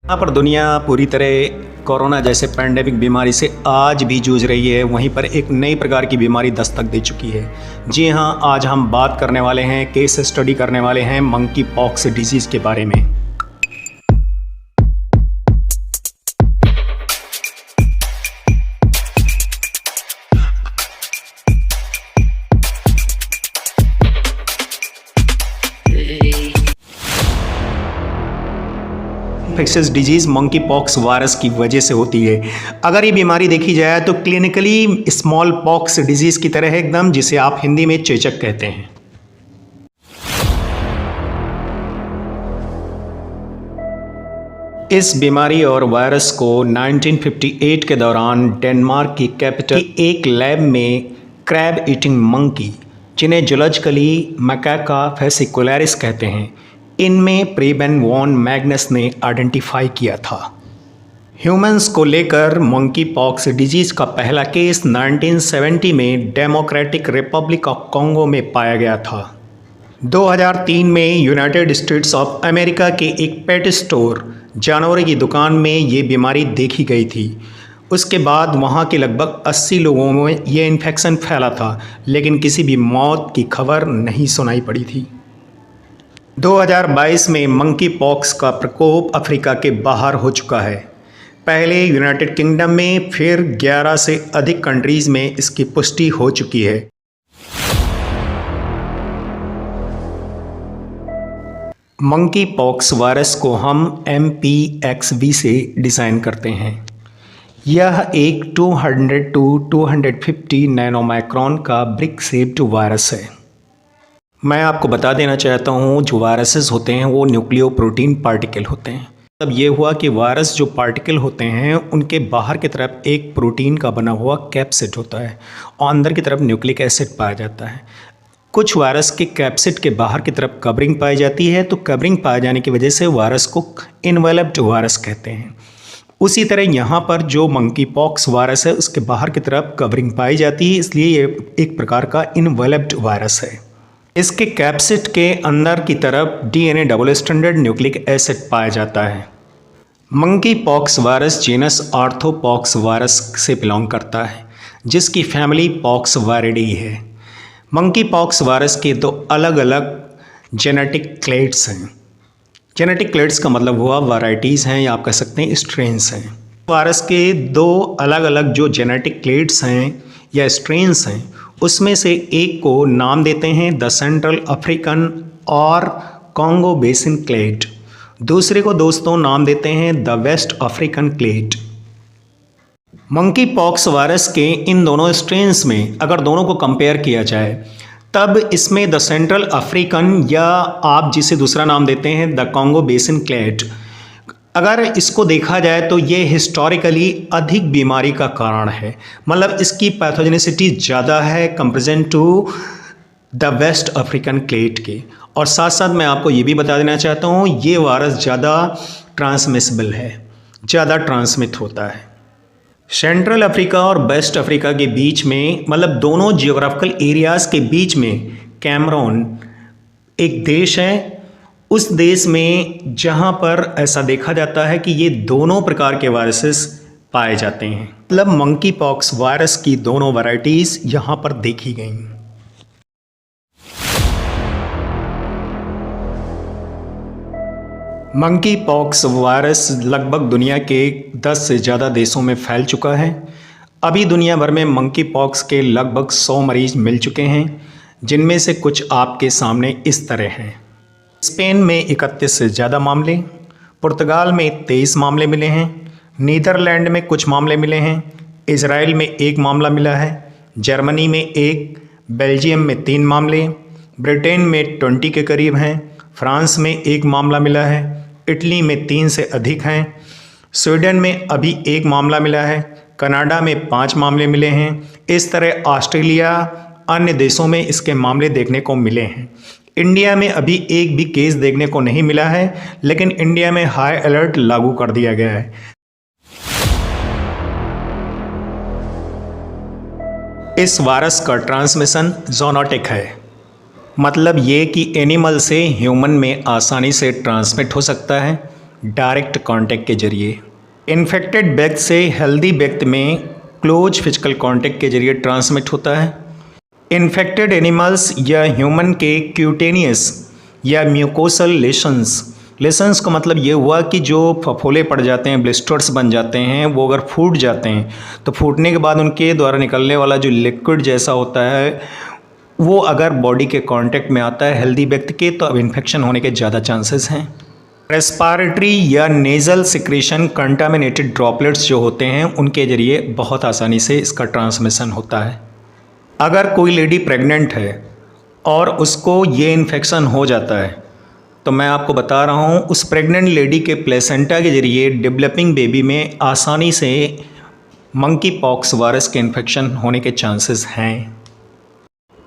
यहाँ पर दुनिया पूरी तरह कोरोना जैसे पैंडेमिक बीमारी से आज भी जूझ रही है। वहीं पर एक नई प्रकार की बीमारी दस्तक दे चुकी है। जी हाँ, आज हम बात करने वाले हैं, केस स्टडी करने वाले हैं मंकी पॉक्स डिजीज़ के बारे में। Infectious disease monkey pox virus की वजह से होती है। अगर ये बीमारी देखी जाए तो क्लिनिकली स्मॉल पॉक्स डिजीज़ की तरह है एकदम, जिसे आप हिंदी में चेचक कहते हैं। इस बीमारी और वायरस को 1958 के दौरान डेनमार्क की कैपिटल की एक लैब में क्रैब ईटिंग मंकी, जिन्हें जूलॉजिकली मैकाका फेसिकुलरिस कहते हैं, इनमें प्रेबेन वॉन मैग्नस ने आइडेंटिफाई किया था। ह्यूमंस को लेकर मंकी पॉक्स डिजीज़ का पहला केस 1970 में डेमोक्रेटिक रिपब्लिक ऑफ कॉन्गो में पाया गया था। 2003 में यूनाइटेड स्टेट्स ऑफ अमेरिका के एक पेट स्टोर जानवरों की दुकान में ये बीमारी देखी गई थी। उसके बाद वहाँ के लगभग 80 लोगों में ये इन्फेक्शन फैला था, लेकिन किसी भी मौत की खबर नहीं सुनाई पड़ी थी। 2022 में मंकी पॉक्स का प्रकोप अफ्रीका के बाहर हो चुका है। पहले यूनाइटेड किंगडम में, फिर 11 से अधिक कंट्रीज़ में इसकी पुष्टि हो चुकी है। मंकी पॉक्स वायरस को हम MPXV से डिज़ाइन करते हैं। यह एक 200 to 250 नैनोमाइक्रोन का ब्रिक शेप्ड वायरस है। मैं आपको बता देना चाहता हूँ, जो वायरसेस होते हैं वो न्यूक्लियोप्रोटीन पार्टिकल होते हैं। तब ये हुआ कि वायरस जो पार्टिकल होते हैं उनके बाहर की तरफ एक प्रोटीन का बना हुआ कैप्सिड होता है और अंदर की तरफ न्यूक्लिक एसिड पाया जाता है। कुछ वायरस के कैप्सिड के बाहर की तरफ कवरिंग पाई जाती है, तो कवरिंग पाए जाने की वजह से वायरस को इनवेलप्ड वायरस कहते हैं। उसी तरह यहाँ पर जो मंकी पॉक्स वायरस है उसके बाहर की तरफ कवरिंग पाई जाती है, इसलिए ये एक प्रकार का इनवेलप्ड वायरस है। इसके कैप्सिड के अंदर की तरफ DNA double stranded nucleic acid पाया जाता है। Monkey pox virus genus orthopox virus से बिलोंग करता है, जिसकी फैमिली पॉक्स वायरिडी है। मंकी पॉक्स वायरस के दो अलग अलग जेनेटिक क्लेड्स हैं। जेनेटिक क्लेड्स का मतलब हुआ वैराइटीज़ हैं, या आप कह सकते हैं स्ट्रेन्स हैं। वायरस के दो अलग अलग जो जेनेटिक क्लेड्स हैं या स्ट्रेन्स हैं, उसमें से एक को नाम देते हैं द सेंट्रल अफ्रीकन और कॉन्गो बेसिन क्लेड, दूसरे को दोस्तों नाम देते हैं the west African clade. Monkey pox virus के इन दोनों स्ट्रेन्स में अगर दोनों को कंपेयर किया जाए, तब इसमें द सेंट्रल अफ्रीकन, या आप जिसे दूसरा नाम देते हैं द कॉन्गो बेसिन क्लेड, अगर इसको देखा जाए तो ये हिस्टोरिकली अधिक बीमारी का कारण है। मतलब इसकी पैथोजेनिसिटी ज़्यादा है comparison to the west African clade के। और साथ साथ मैं आपको ये भी बता देना चाहता हूँ, ये वायरस ज़्यादा ट्रांसमिसिबल है, ज़्यादा ट्रांसमिट होता है। सेंट्रल अफ्रीका और वेस्ट अफ्रीका के बीच में, मतलब दोनों जियोग्राफिकल एरियाज़ के बीच में कैमरून एक देश है। उस देश में जहाँ पर ऐसा देखा जाता है कि ये दोनों प्रकार के वायरसेस पाए जाते हैं, मतलब मंकी पॉक्स वायरस की दोनों वैराइटीज़ यहाँ पर देखी गई। मंकी पॉक्स वायरस लगभग दुनिया के 10 से ज़्यादा देशों में फैल चुका है। अभी दुनिया भर में मंकी पॉक्स के लगभग 100 मरीज मिल चुके हैं, जिनमें से कुछ आपके सामने इस तरह हैं। स्पेन में 31 से ज़्यादा मामले, पुर्तगाल में 23 मामले मिले हैं, नीदरलैंड में कुछ मामले मिले हैं, इजराइल में 1 मामला मिला है, जर्मनी में 1, बेल्जियम में 3 मामले, ब्रिटेन में 20 के करीब हैं, फ्रांस में 1 मामला मिला है, इटली में 3 से अधिक हैं, स्वीडन में अभी 1 मामला मिला है, कनाडा में 5 मामले मिले हैं। इस तरह ऑस्ट्रेलिया, अन्य देशों में इसके मामले देखने को मिले हैं। इंडिया में अभी एक भी केस देखने को नहीं मिला है, लेकिन इंडिया में हाई अलर्ट लागू कर दिया गया है। इस वायरस का ट्रांसमिशन ज़ोनोटिक है, मतलब ये कि एनिमल से ह्यूमन में आसानी से ट्रांसमिट हो सकता है। डायरेक्ट कांटेक्ट के जरिए। इन्फेक्टेड व्यक्ति से हेल्दी व्यक्ति में क्लोज फिजिकल कांटेक्ट के जरिए ट्रांसमिट होता है। इन्फेक्टेड एनिमल्स या ह्यूमन के क्यूटेनियस या म्यूकोसल लेशंस का मतलब ये हुआ कि जो फफोले पड़ जाते हैं, ब्लिस्टर्स बन जाते हैं, वो अगर फूट जाते हैं तो फूटने के बाद उनके द्वारा निकलने वाला जो लिक्विड जैसा होता है वो अगर बॉडी के कांटेक्ट में आता है हेल्दी व्यक्ति के, तो अब इन्फेक्शन होने के ज़्यादा चांसेस हैं। रेस्पिरेटरी या नेज़ल सिक्रेशन कंटामिनेटेड ड्रॉपलेट्स जो होते हैं उनके ज़रिए बहुत आसानी से इसका ट्रांसमिशन होता है। अगर कोई लेडी प्रेग्नेंट है और उसको ये इन्फेक्शन हो जाता है तो मैं आपको बता रहा हूँ उस प्रेग्नेंट लेडी के प्लेसेंटा के ज़रिए डेवलपिंग बेबी में आसानी से मंकी पॉक्स वायरस के इन्फेक्शन होने के चांसेस हैं।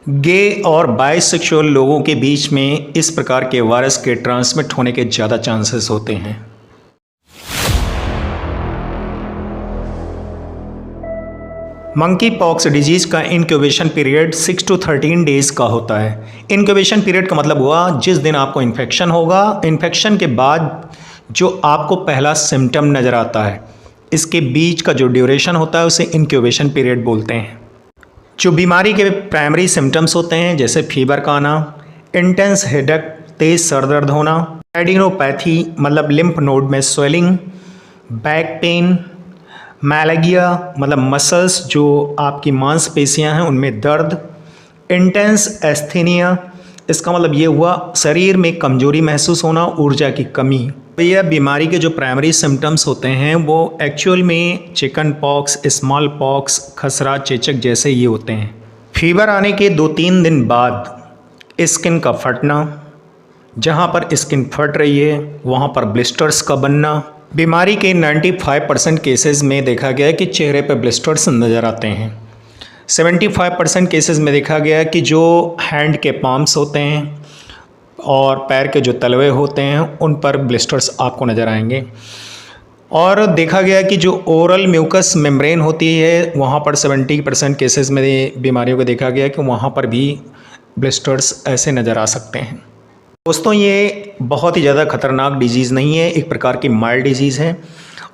गे और बाइसेक्सुअल लोगों के बीच में इस प्रकार के वायरस के ट्रांसमिट होने के ज़्यादा चांसेस होते हैं। मंकी पॉक्स डिजीज़ का इंक्यूबेशन पीरियड 6 to 13 डेज़ का होता है। इंक्यूबेशन पीरियड का मतलब हुआ जिस दिन आपको इन्फेक्शन होगा, इन्फेक्शन के बाद जो आपको पहला सिम्टम नज़र आता है, इसके बीच का जो ड्यूरेशन होता है उसे इंक्यूबेशन पीरियड बोलते हैं। जो बीमारी के प्राइमरी सिम्टम्स होते हैं जैसे फीवर का आना, इंटेंस हेडेक तेज़ सर दर्द होना, एडिनोपैथी मतलब लिम्फ नोड में स्वेलिंग, बैक पेन, मैलेगिया मतलब मसल्स जो आपकी मांसपेशियां हैं उनमें दर्द, इंटेंस एस्थेनिया इसका मतलब ये हुआ शरीर में कमजोरी महसूस होना, ऊर्जा की कमी। यह बीमारी के जो प्राइमरी सिम्टम्स होते हैं वो एक्चुअल में चिकन पॉक्स, स्मॉल पॉक्स, खसरा, चेचक जैसे ये होते हैं। फीवर आने के 2-3 दिन बाद स्किन का फटना, जहाँ पर स्किन फट रही है वहाँ पर ब्लिस्टर्स का बनना। बीमारी के 95% केसेस में देखा गया है कि चेहरे पर ब्लिस्टर्स नज़र आते हैं। 75% केसेस में देखा गया है कि जो हैंड के पाम्स होते हैं और पैर के जो तलवे होते हैं उन पर ब्लिस्टर्स आपको नज़र आएंगे। और देखा गया कि जो ओरल म्यूकस मेम्ब्रेन होती है वहाँ पर 70% केसेस में बीमारियों को देखा गया कि वहाँ पर भी ब्लिस्टर्स ऐसे नज़र आ सकते हैं। दोस्तों ये बहुत ही ज़्यादा खतरनाक डिजीज़ नहीं है, एक प्रकार की माइल्ड डिजीज़ है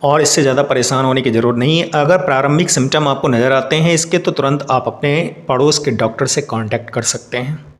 और इससे ज़्यादा परेशान होने की ज़रूरत नहीं है। अगर प्रारंभिक सिम्टम आपको नज़र आते हैं इसके तो तुरंत आप अपने पड़ोस के डॉक्टर से कांटेक्ट कर सकते हैं।